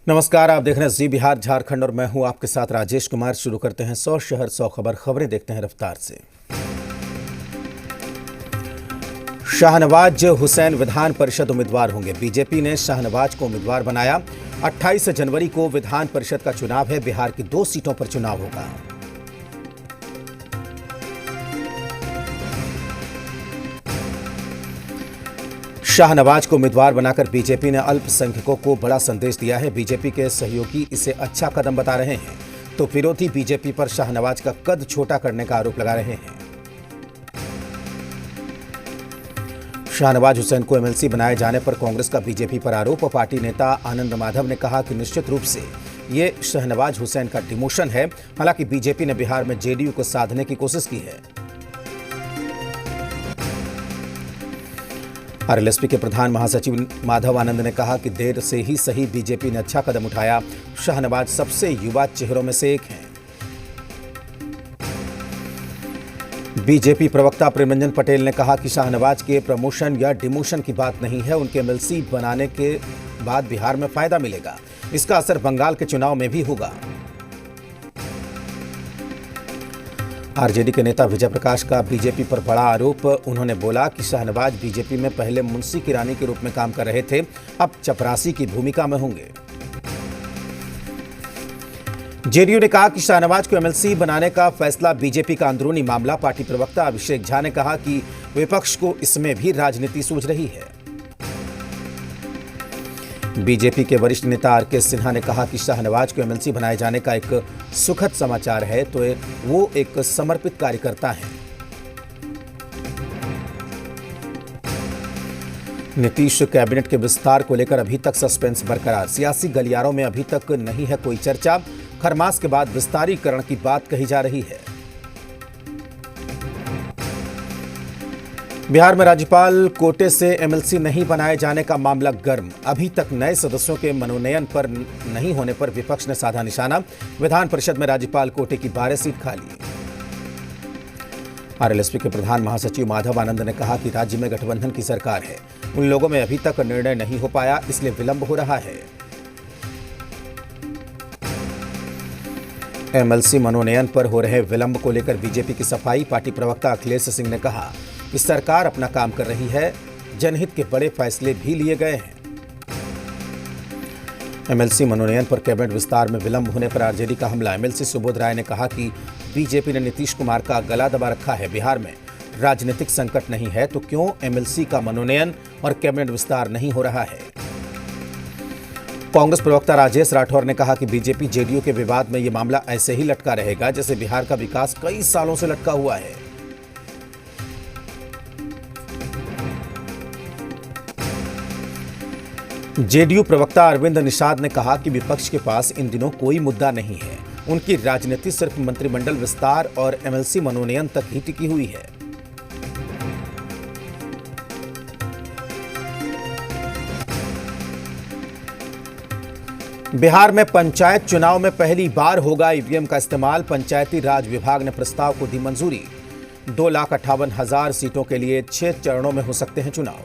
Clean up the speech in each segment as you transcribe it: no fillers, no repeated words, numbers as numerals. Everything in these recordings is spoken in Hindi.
नमस्कार, आप देख रहे हैं जी बिहार झारखंड और मैं हूं आपके साथ राजेश कुमार। शुरू करते हैं 100 शहर 100 खबरें देखते हैं रफ्तार से। शाहनवाज हुसैन विधान परिषद उम्मीदवार होंगे। बीजेपी ने शाहनवाज को उम्मीदवार बनाया। 28 जनवरी को विधान परिषद का चुनाव है। बिहार की 2 सीटों पर चुनाव होगा। शाहनवाज को उम्मीदवार बनाकर बीजेपी ने अल्पसंख्यकों को बड़ा संदेश दिया है। बीजेपी के सहयोगी इसे अच्छा कदम बता रहे हैं तो विरोधी बीजेपी पर शाहनवाज का कद छोटा करने का आरोप लगा रहे हैं। शाहनवाज हुसैन को एमएलसी बनाए जाने पर कांग्रेस का बीजेपी पर आरोप। पार्टी नेता आनंद माधव ने कहा कि निश्चित रूप से ये शाहनवाज हुसैन का डिमोशन है। हालांकि बीजेपी ने बिहार में जेडीयू को साधने की कोशिश की है। आरएलएसपी के प्रधान महासचिव माधव आनंद ने कहा कि देर से ही सही बीजेपी ने अच्छा कदम उठाया। शाहनवाज सबसे युवा चेहरों में से एक हैं। बीजेपी प्रवक्ता प्रेमरंजन पटेल ने कहा कि शाहनवाज के प्रमोशन या डिमोशन की बात नहीं है। उनके एमएलसी बनाने के बाद बिहार में फायदा मिलेगा। इसका असर बंगाल के चुनाव में भी होगा। आरजेडी के नेता विजय प्रकाश का बीजेपी पर बड़ा आरोप। उन्होंने बोला कि शाहनवाज बीजेपी में पहले मुंशी की रानी के रूप में काम कर रहे थे, अब चपरासी की भूमिका में होंगे। जेडीयू ने कहा कि शाहनवाज को एमएलसी बनाने का फैसला बीजेपी का अंदरूनी मामला। पार्टी प्रवक्ता अभिषेक झा ने कहा कि विपक्ष को इसमें भी राजनीति सूझ रही है। बीजेपी के वरिष्ठ नेता आरके सिन्हा ने कहा कि शाहनवाज को एमएलसी बनाए जाने का एक सुखद समाचार है तो वो एक समर्पित कार्यकर्ता हैं। नीतीश कैबिनेट के विस्तार को लेकर अभी तक सस्पेंस बरकरार। सियासी गलियारों में अभी तक नहीं है कोई चर्चा। खरमास के बाद विस्तारीकरण की बात कही जा रही है। बिहार में राज्यपाल कोटे से एमएलसी नहीं बनाए जाने का मामला गर्म। अभी तक नए सदस्यों के मनोनयन पर नहीं होने पर विपक्ष ने साधा निशाना। विधान परिषद में राज्यपाल कोटे की 12 सीट खाली। आरएलएसपी के प्रधान महासचिव माधव आनंद ने कहा कि राज्य में गठबंधन की सरकार है। उन लोगों में अभी तक निर्णय नहीं हो पाया, इसलिए विलंब हो रहा है। एमएलसी मनोनयन पर हो रहे विलंब को लेकर बीजेपी की सफाई। पार्टी प्रवक्ता अखिलेश सिंह ने कहा कि सरकार अपना काम कर रही है, जनहित के बड़े फैसले भी लिए गए हैं। एमएलसी मनोनयन पर कैबिनेट विस्तार में विलंब होने पर आरजेडी का हमला। एमएलसी सुबोध राय ने कहा कि बीजेपी ने नीतीश कुमार का गला दबा रखा है। बिहार में राजनीतिक संकट नहीं है तो क्यों एमएलसी का मनोनयन और कैबिनेट विस्तार नहीं हो रहा है। कांग्रेस प्रवक्ता राजेश राठौर ने कहा कि बीजेपी जेडीयू के विवाद में यह मामला ऐसे ही लटका रहेगा जैसे बिहार का विकास कई सालों से लटका हुआ है। जेडीयू प्रवक्ता अरविंद निषाद ने कहा कि विपक्ष के पास इन दिनों कोई मुद्दा नहीं है। उनकी राजनीति सिर्फ मंत्रिमंडल विस्तार और एमएलसी मनोनयन तक ही टिकी हुई है। बिहार में पंचायत चुनाव में पहली बार होगा ईवीएम का इस्तेमाल। पंचायती राज विभाग ने प्रस्ताव को दी मंजूरी। 2,58,000 सीटों के लिए 6 चरणों में हो सकते हैं चुनाव।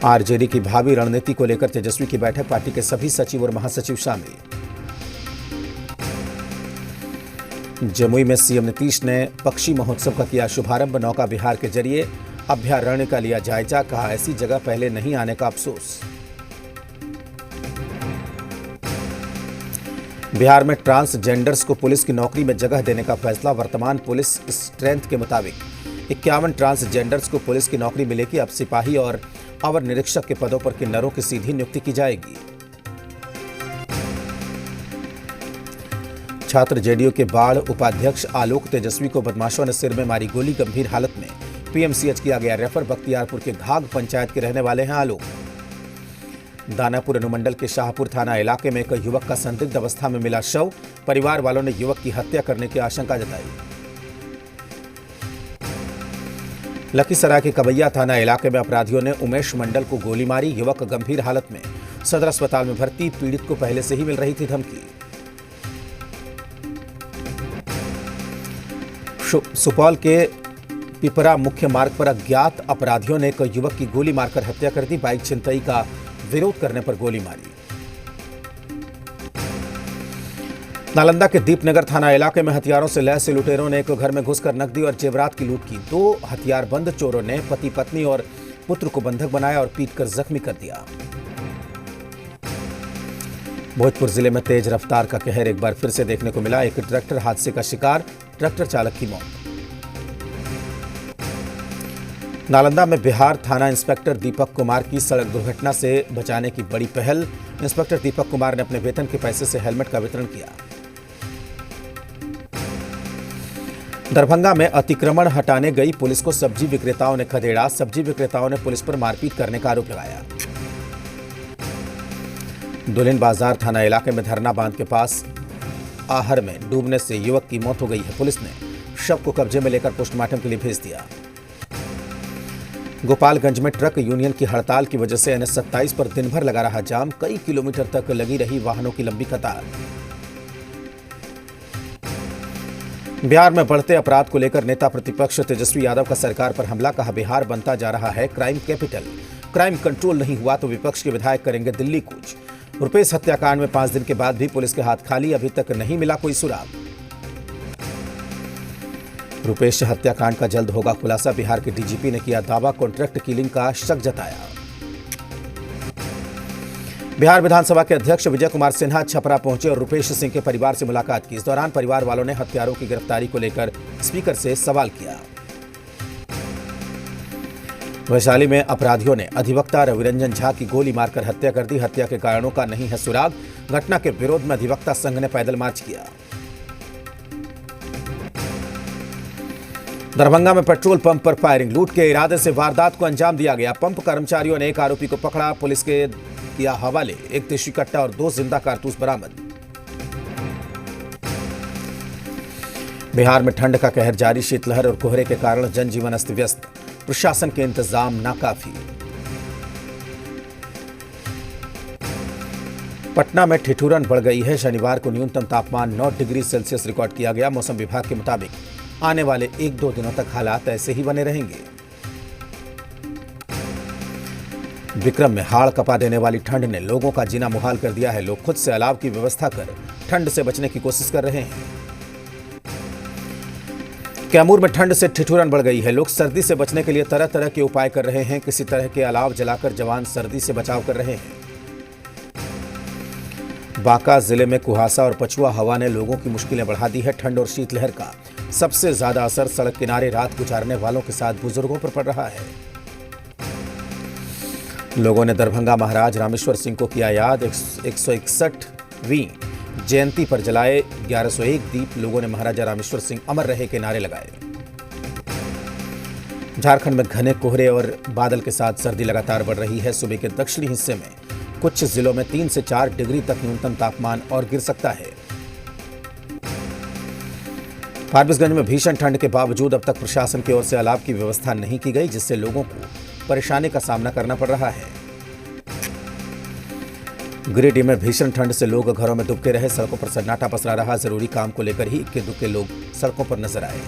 आरजेडी की भावी रणनीति को लेकर तेजस्वी की बैठक। पार्टी के सभी सचिव और महासचिव शामिल। जमुई में सीएम नीतीश ने पक्षी महोत्सव का किया शुभारंभ। नौका विहार के जरिए अभयारण्य का लिया जायजा। कहा ऐसी जगह पहले नहीं आने का अफसोस। बिहार में ट्रांसजेंडर्स को पुलिस की नौकरी में जगह देने का फैसला। वर्तमान पुलिस स्ट्रेंथ के मुताबिक 51 ट्रांसजेंडर्स को पुलिस की नौकरी मिलेगी। अब सिपाही और अवर निरीक्षक के पदों पर किन्नरों की सीधी नियुक्ति की जाएगी। छात्र जेडीयू के बाढ़ उपाध्यक्ष आलोक तेजस्वी को बदमाशों ने सिर में मारी गोली। गंभीर हालत में पीएमसीएच किया गया रेफर। बख्तियारपुर के घाघ पंचायत के रहने वाले हैं आलोक। दानापुर अनुमंडल के शाहपुर थाना इलाके में एक युवक का संदिग्ध अवस्था में मिला शव। परिवार वालों ने युवक की हत्या करने की आशंका जताई। लखीसराय के कबैया थाना इलाके में अपराधियों ने उमेश मंडल को गोली मारी। युवक गंभीर हालत में सदर अस्पताल में भर्ती। पीड़ित को पहले से ही मिल रही थी धमकी। सुपौल के पिपरा मुख्य मार्ग पर अज्ञात अपराधियों ने एक युवक की गोली मारकर हत्या कर दी। बाइक छिनतई का विरोध करने पर गोली मारी। नालंदा के दीपनगर थाना इलाके में हथियारों से लैस लुटेरों ने एक घर में घुसकर नकदी और जेवरात की लूट की। 2 हथियारबंद चोरों ने पति पत्नी और पुत्र को बंधक बनाया और पीटकर जख्मी कर दिया। भोजपुर जिले में तेज रफ्तार का कहर एक बार फिर से देखने को मिला। एक ट्रैक्टर हादसे का शिकार, ट्रैक्टर चालक की मौत। नालंदा में बिहार थाना इंस्पेक्टर दीपक कुमार की सड़क दुर्घटना से बचाने की बड़ी पहल। इंस्पेक्टर दीपक कुमार ने अपने वेतन के पैसे से हेलमेट का वितरण किया। दरभंगा में अतिक्रमण हटाने गई पुलिस को सब्जी विक्रेताओं ने खदेड़ा। सब्जी विक्रेताओं ने पुलिस पर मारपीट करने का आरोप लगाया। दुल्हिन बाजार थाना इलाके में धरना बांध के पास आहर में डूबने से युवक की मौत हो गई है। पुलिस ने शव को कब्जे में लेकर पोस्टमार्टम के लिए भेज दिया। गोपालगंज में ट्रक यूनियन की हड़ताल की वजह से NH 27 पर दिन भर लगा रहा जाम। कई किलोमीटर तक लगी रही वाहनों की लंबी कतार। बिहार में बढ़ते अपराध को लेकर नेता प्रतिपक्ष तेजस्वी यादव का सरकार पर हमला। कहा, बिहार बनता जा रहा है क्राइम कैपिटल। क्राइम कंट्रोल नहीं हुआ तो विपक्ष के विधायक करेंगे दिल्ली कूच। रुपेश हत्याकांड में 5 दिन के बाद भी पुलिस के हाथ खाली, अभी तक नहीं मिला कोई सुराग। रुपेश हत्याकांड का जल्द होगा खुलासा। बिहार के डीजीपी ने किया दावा, कॉन्ट्रैक्ट किलिंग का शक जताया। बिहार विधानसभा के अध्यक्ष विजय कुमार सिन्हा छपरा पहुंचे और रुपेश सिंह के परिवार से मुलाकात की। इस दौरान परिवार वालों ने हत्यारों की गिरफ्तारी को लेकर स्पीकर से सवाल किया। वैशाली में अपराधियों ने अधिवक्ता रविरंजन झा की गोली मारकर हत्या कर दी। हत्या के कारणों का नहीं है सुराग। घटना के विरोध में अधिवक्ता संघ ने पैदल मार्च किया। दरभंगा में पेट्रोल पंप पर फायरिंग, लूट के इरादे से वारदात को अंजाम दिया गया। पंप कर्मचारियों ने एक आरोपी को पकड़ा, पुलिस के किया हवाले। एक देशी कट्टा और 2 जिंदा कारतूस बरामद। बिहार में ठंड का कहर जारी, शीतलहर और कोहरे के कारण जनजीवन अस्त व्यस्त। प्रशासन के इंतजाम नाकाफी। पटना में ठिठुरन बढ़ गई है। शनिवार को न्यूनतम तापमान 9 डिग्री सेल्सियस रिकॉर्ड किया गया। मौसम विभाग के मुताबिक आने वाले 1-2 दिनों तक हालात ऐसे ही बने रहेंगे। विक्रम में हाड़ कपा देने वाली ठंड ने लोगों का जीना मुहाल कर दिया है। लोग खुद से अलाव की व्यवस्था कर ठंड से बचने की कोशिश कर रहे हैं। कैमूर में ठंड से ठिठुरन बढ़ गई है। लोग सर्दी से बचने के लिए तरह तरह के उपाय कर रहे हैं। किसी तरह के अलाव जलाकर जवान सर्दी से बचाव कर रहे हैं। बांका जिले में कुहासा और पछुआ हवा ने लोगों की मुश्किलें बढ़ा दी है। ठंड और शीतलहर का सबसे ज्यादा असर सड़क किनारे रात गुजारने वालों के साथ बुजुर्गों पर पड़ रहा है। लोगों ने दरभंगा महाराज रामेश्वर सिंह को किया याद। 161वीं जयंती पर जलाए 1101 दीप। लोगों ने महाराजा रामेश्वर सिंह अमर रहे के नारे लगाए। झारखंड में घने कोहरे और बादल के साथ सर्दी लगातार बढ़ रही है। सूबे के दक्षिणी हिस्से में कुछ जिलों में 3 से 4 डिग्री तक न्यूनतम तापमान और गिर सकता है। फारबिसगंज में भीषण ठंड के बावजूद अब तक प्रशासन की ओर से अलाव की व्यवस्था नहीं की गई, जिससे लोगों को परेशानी का सामना करना पड़ रहा है। गिरिडीह में भीषण ठंड से लोग घरों में दुबके रहे। सड़कों पर सन्नाटा पसरा रहा। जरूरी काम को लेकर ही इक्के दुक्के लोग सड़कों पर नजर आए।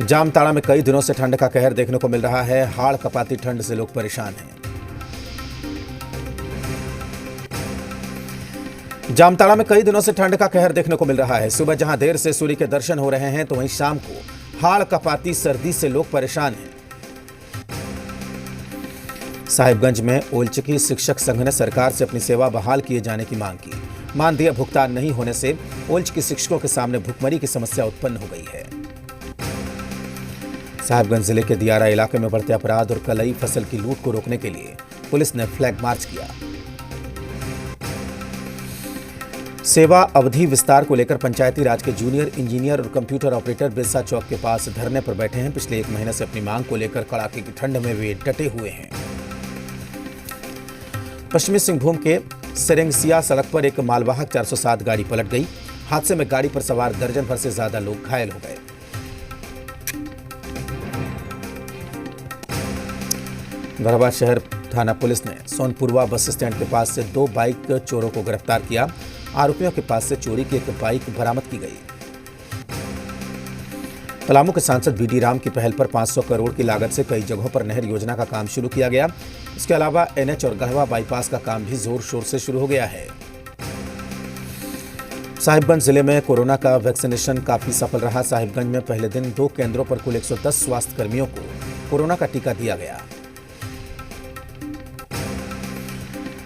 जामताड़ा में कई दिनों से ठंड का कहर देखने को मिल रहा है। हाड़ कपाती ठंड से लोग परेशान हैं। जामताड़ा में कई दिनों से ठंड का कहर देखने को मिल रहा है। सुबह जहां देर से सूर्य के दर्शन हो रहे हैं, तो वहीं शाम को हाड़ कपाती सर्दी से लोग परेशान हैं। साहिबगंज में ओलचिकी शिक्षक संघ ने सरकार से अपनी सेवा बहाल किए जाने की मांग की। मानदेय भुगतान नहीं होने से ओलचिकी शिक्षकों के सामने भुखमरी की समस्या उत्पन्न हो गई है। साहिबगंज जिले के दियारा इलाके में बढ़ते अपराध और कलई फसल की लूट को रोकने के लिए पुलिस ने फ्लैग मार्च किया। सेवा अवधि विस्तार को लेकर पंचायती राज के जूनियर इंजीनियर और कंप्यूटर ऑपरेटर बिरसा चौक के पास धरने पर बैठे हैं। पिछले 1 महीने से अपनी मांग को लेकर कड़ाके की ठंड में वे डटे हुए हैं। पश्चिमी सिंहभूम के सेरेंगसिया सड़क पर एक मालवाहक 407 गाड़ी पलट गई। हादसे में गाड़ी पर सवार दर्जन भर से ज्यादा लोग घायल हो गए। गढ़वा शहर थाना पुलिस ने सोनपुरवा बस स्टैंड के पास से 2 बाइक चोरों को गिरफ्तार किया। आरोपियों के पास से चोरी की एक बाइक बरामद की गई। पलामू के सांसद बीडी राम की पहल पर 500 करोड़ की लागत से कई जगहों पर नहर योजना का काम शुरू किया गया। इसके अलावा NH और गढ़वा बाईपास का काम भी जोर शोर से शुरू हो गया है। साहिबगंज जिले में कोरोना का वैक्सीनेशन काफी सफल रहा। साहिबगंज में पहले दिन 2 केंद्रों पर कुल 110 स्वास्थ्य कर्मियों को कोरोना का टीका दिया गया।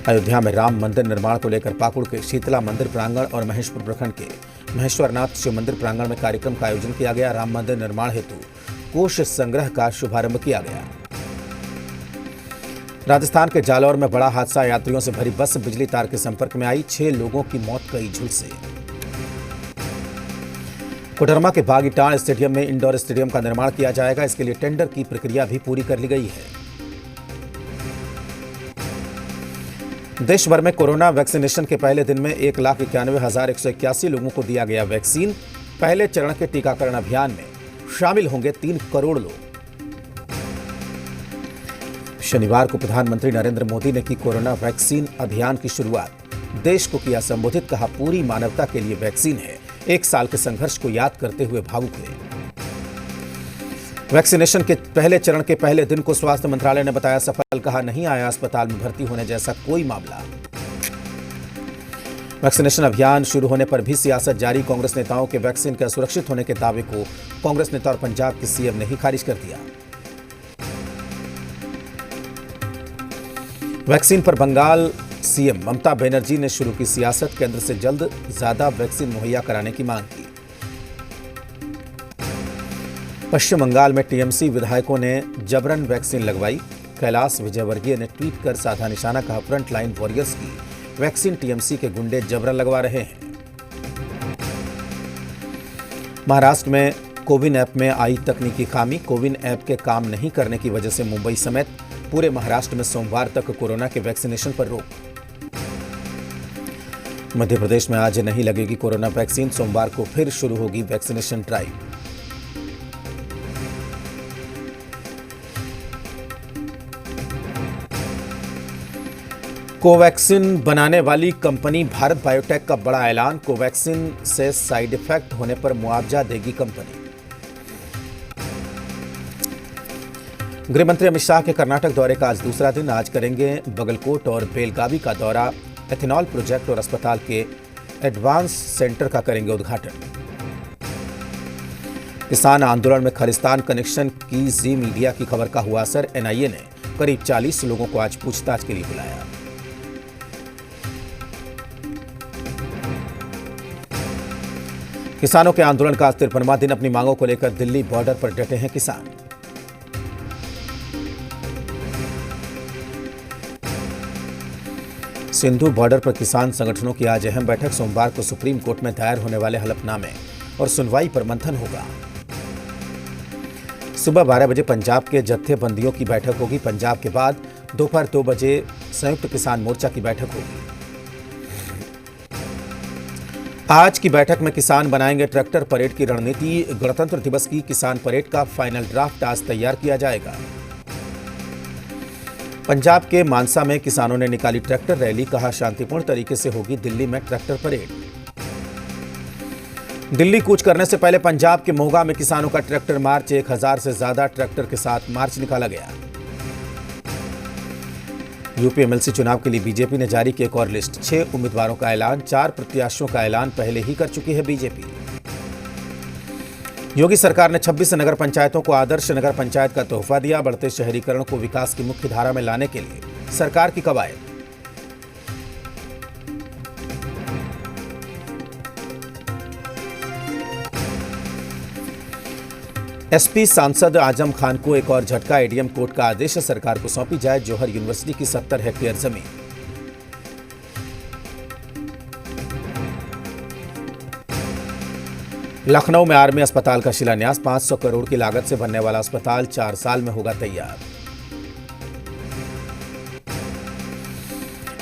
अयोध्या में राम मंदिर निर्माण को लेकर पाकुड़ के शीतला मंदिर प्रांगण और महेशपुर प्रखंड के महेश्वरनाथ शिव मंदिर प्रांगण में कार्यक्रम का आयोजन किया गया। राम मंदिर निर्माण हेतु कोष संग्रह का शुभारंभ किया गया। राजस्थान के जालौर में बड़ा हादसा, यात्रियों से भरी बस बिजली तार के संपर्क में आई, 6 लोगों की मौत गई झुलसे। कोडरमा के बागीटाण स्टेडियम में इंडोर स्टेडियम का निर्माण किया जाएगा। इसके लिए टेंडर की प्रक्रिया भी पूरी कर ली गई है। देश भर में कोरोना वैक्सीनेशन के पहले दिन में 1,91,181 लोगों को दिया गया वैक्सीन। पहले चरण के टीकाकरण अभियान में शामिल होंगे 3 करोड़ लोग। शनिवार को प्रधानमंत्री नरेंद्र मोदी ने की कोरोना वैक्सीन अभियान की शुरुआत। देश को किया संबोधित, कहा पूरी मानवता के लिए वैक्सीन है। 1 साल के संघर्ष को याद करते हुए भावुक हुए। वैक्सीनेशन के पहले चरण के पहले दिन को स्वास्थ्य मंत्रालय ने बताया सफल, कहा नहीं आया अस्पताल में भर्ती होने जैसा कोई मामला। वैक्सीनेशन अभियान शुरू होने पर भी सियासत जारी। कांग्रेस नेताओं के वैक्सीन के असुरक्षित होने के दावे को कांग्रेस नेता और पंजाब के सीएम ने ही खारिज कर दिया। वैक्सीन पर बंगाल सीएम ममता बनर्जी ने शुरू की सियासत, केंद्र से जल्द ज्यादा वैक्सीन मुहैया कराने की मांग की। पश्चिम बंगाल में टीएमसी विधायकों ने जबरन वैक्सीन लगवाई। कैलाश विजयवर्गीय ने ट्वीट कर साधा निशाना, कहा फ्रंट लाइन वॉरियर्स की वैक्सीन टीएमसी के गुंडे जबरन लगवा रहे हैं। महाराष्ट्र में कोविन ऐप में आई तकनीकी खामी। कोविन ऐप के काम नहीं करने की वजह से मुंबई समेत पूरे महाराष्ट्र में सोमवार तक कोरोना के वैक्सीनेशन पर रोक। मध्य प्रदेश में आज नहीं लगेगी कोरोना वैक्सीन, सोमवार को फिर शुरू होगी वैक्सीनेशन ड्राइव। कोवैक्सीन बनाने वाली कंपनी भारत बायोटेक का बड़ा ऐलान। कोवैक्सीन से साइड इफेक्ट होने पर मुआवजा देगी कंपनी। गृह मंत्री अमित शाह के कर्नाटक दौरे का आज दूसरा दिन। आज करेंगे बगलकोट और बेलगावी का दौरा। एथेनॉल प्रोजेक्ट और अस्पताल के एडवांस सेंटर का करेंगे उद्घाटन। किसान आंदोलन में खालिस्तान कनेक्शन की जी मीडिया की खबर का हुआ असर। एनआईए ने करीब 40 लोगों को आज पूछताछ के लिए बुलाया। किसानों के आंदोलन का आज 53वां दिन। अपनी मांगों को लेकर दिल्ली बॉर्डर पर डटे हैं किसान। सिंधु बॉर्डर पर किसान संगठनों की आज अहम बैठक। सोमवार को सुप्रीम कोर्ट में दायर होने वाले हलफनामे और सुनवाई पर मंथन होगा। सुबह 12 बजे पंजाब के जत्थेबंदियों की बैठक होगी। पंजाब के बाद दोपहर 2 बजे संयुक्त किसान मोर्चा की बैठक होगी। आज की बैठक में किसान बनाएंगे ट्रैक्टर परेड की रणनीति। गणतंत्र दिवस की किसान परेड का फाइनल ड्राफ्ट आज तैयार किया जाएगा। पंजाब के मानसा में किसानों ने निकाली ट्रैक्टर रैली, कहा शांतिपूर्ण तरीके से होगी दिल्ली में ट्रैक्टर परेड। दिल्ली कूच करने से पहले पंजाब के मोगा में किसानों का ट्रैक्टर मार्च। 1000 से ज्यादा ट्रैक्टर के साथ मार्च निकाला गया। यूपी एमएलसी चुनाव के लिए बीजेपी ने जारी की एक और लिस्ट। 6 उम्मीदवारों का ऐलान। 4 प्रत्याशियों का ऐलान पहले ही कर चुकी है बीजेपी। योगी सरकार ने 26 नगर पंचायतों को आदर्श नगर पंचायत का तोहफा दिया। बढ़ते शहरीकरण को विकास की मुख्य धारा में लाने के लिए सरकार की कवायद। एसपी सांसद आजम खान को एक और झटका। एडीएम कोर्ट का आदेश, सरकार को सौंपी जाए जौहर यूनिवर्सिटी की 70 हेक्टेयर जमीन। लखनऊ में आर्मी अस्पताल का शिलान्यास। 500 करोड़ की लागत से बनने वाला अस्पताल 4 साल में होगा तैयार।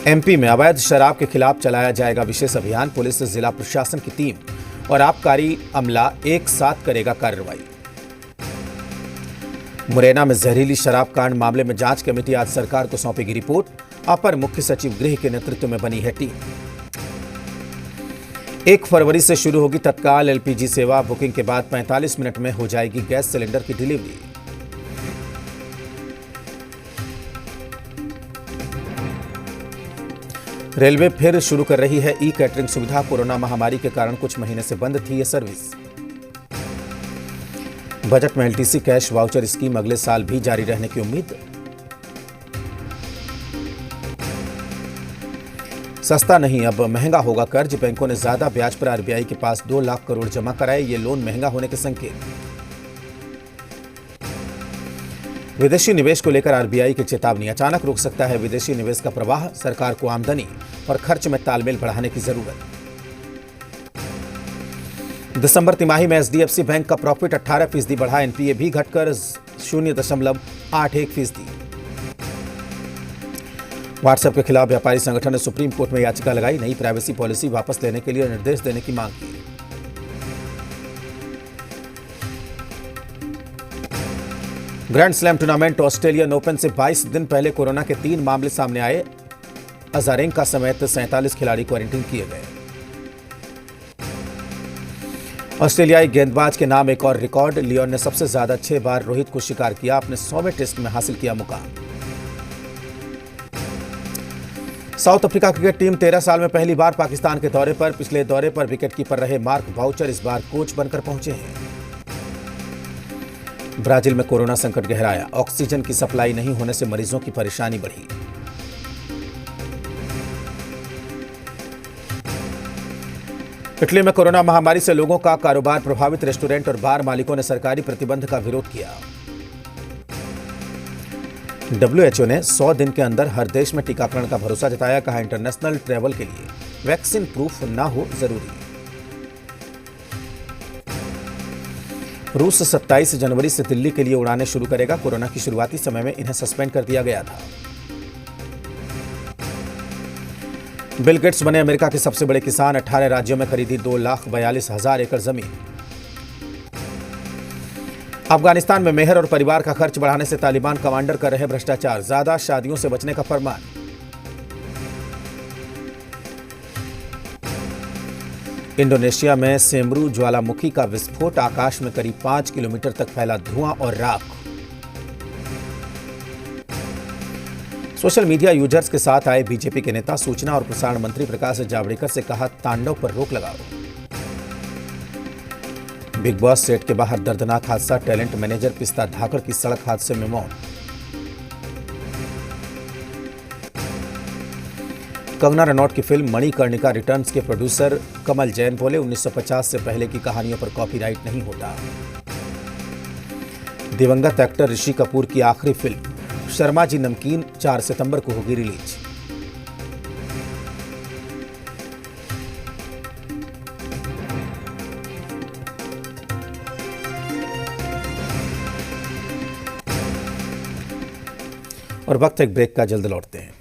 एमपी में अवैध शराब के खिलाफ चलाया जाएगा विशेष अभियान। पुलिस, जिला प्रशासन की टीम और आबकारी अमला एक साथ करेगा कार्रवाई। मुरैना में जहरीली शराब कांड मामले में जांच कमेटी आज सरकार को सौंपेगी रिपोर्ट। अपर मुख्य सचिव गृह के नेतृत्व में बनी है टीम। 1 फरवरी से शुरू होगी तत्काल एलपीजी सेवा। बुकिंग के बाद 45 मिनट में हो जाएगी गैस सिलेंडर की डिलीवरी। रेलवे फिर शुरू कर रही है ई कैटरिंग सुविधा। कोरोना महामारी के कारण कुछ महीने से बंद थी यह सर्विस। बजट में एलटीसी कैश वाउचर स्कीम अगले साल भी जारी रहने की उम्मीद। सस्ता नहीं, अब महंगा होगा कर्ज। बैंकों ने ज्यादा ब्याज पर आरबीआई के पास 2 लाख करोड़ जमा कराए। ये लोन महंगा होने के संकेत। विदेशी निवेश को लेकर आरबीआई की चेतावनी। अचानक रुक सकता है विदेशी निवेश का प्रवाह। सरकार को आमदनी और खर्च में तालमेल बढ़ाने की जरूरत। दिसंबर तिमाही में एचडीएफसी बैंक का प्रॉफिट 18% बढ़ा। एनपीए भी घटकर 0.81%। व्हाट्सएप के खिलाफ व्यापारी संगठन ने सुप्रीम कोर्ट में याचिका लगाई। नई प्राइवेसी पॉलिसी वापस लेने के लिए निर्देश देने की मांग की। Grand slam tournament Australian open से 22 दिन पहले कोरोना के 3 मामले सामने आए। अजारेंका समेत 47 खिलाड़ी क्वारंटीन किए गए। ऑस्ट्रेलियाई गेंदबाज के नाम एक और रिकॉर्ड। लियोन ने सबसे ज्यादा 6 बार रोहित को शिकार किया। अपने 100वें टेस्ट में हासिल किया मुकाम। साउथ अफ्रीका क्रिकेट टीम 13 साल में पहली बार पाकिस्तान के दौरे पर। पिछले दौरे पर विकेटकीपर रहे मार्क बाउचर इस बार कोच बनकर पहुंचे हैं। ब्राजील में कोरोना संकट गहराया। ऑक्सीजन की सप्लाई नहीं होने से मरीजों की परेशानी बढ़ी। इटली में कोरोना महामारी से लोगों का कारोबार प्रभावित। रेस्टोरेंट और बार मालिकों ने सरकारी प्रतिबंध का विरोध किया। डब्ल्यूएचओ ने 100 दिन के अंदर हर देश में टीकाकरण का भरोसा जताया। कहा, इंटरनेशनल ट्रैवल के लिए वैक्सीन प्रूफ ना हो जरूरी। रूस 27 जनवरी से दिल्ली के लिए उड़ानें शुरू करेगा। कोरोना की शुरुआती समय में इन्हें सस्पेंड कर दिया गया था। बिल गेट्स बने अमेरिका के सबसे बड़े किसान। 18 राज्यों में खरीदी 2,42,000 एकड़ जमीन। अफगानिस्तान में मेहर और परिवार का खर्च बढ़ाने से तालिबान कमांडर कर रहे भ्रष्टाचार। ज्यादा शादियों से बचने का फरमान। इंडोनेशिया में सेमरू ज्वालामुखी का विस्फोट। आकाश में करीब 5 किलोमीटर तक फैला धुआं और राख। सोशल मीडिया यूजर्स के साथ आए बीजेपी के नेता। सूचना और प्रसारण मंत्री प्रकाश जावड़ेकर से कहा, तांडव पर रोक लगाओ। बिग बॉस सेट के बाहर दर्दनाक हादसा। टैलेंट मैनेजर पिस्ता धाकड़ की सड़क हादसे में मौत। कंगना रनौत की फिल्म मणिकर्णिका रिटर्न्स के प्रोड्यूसर कमल जैन बोले, 1950 से पहले की कहानियों पर कॉपीराइट नहीं होता। दिवंगत एक्टर ऋषि कपूर की आखिरी फिल्म शर्मा जी नमकीन 4 सितंबर को होगी रिलीज। और वक्त एक ब्रेक का, जल्द लौटते हैं।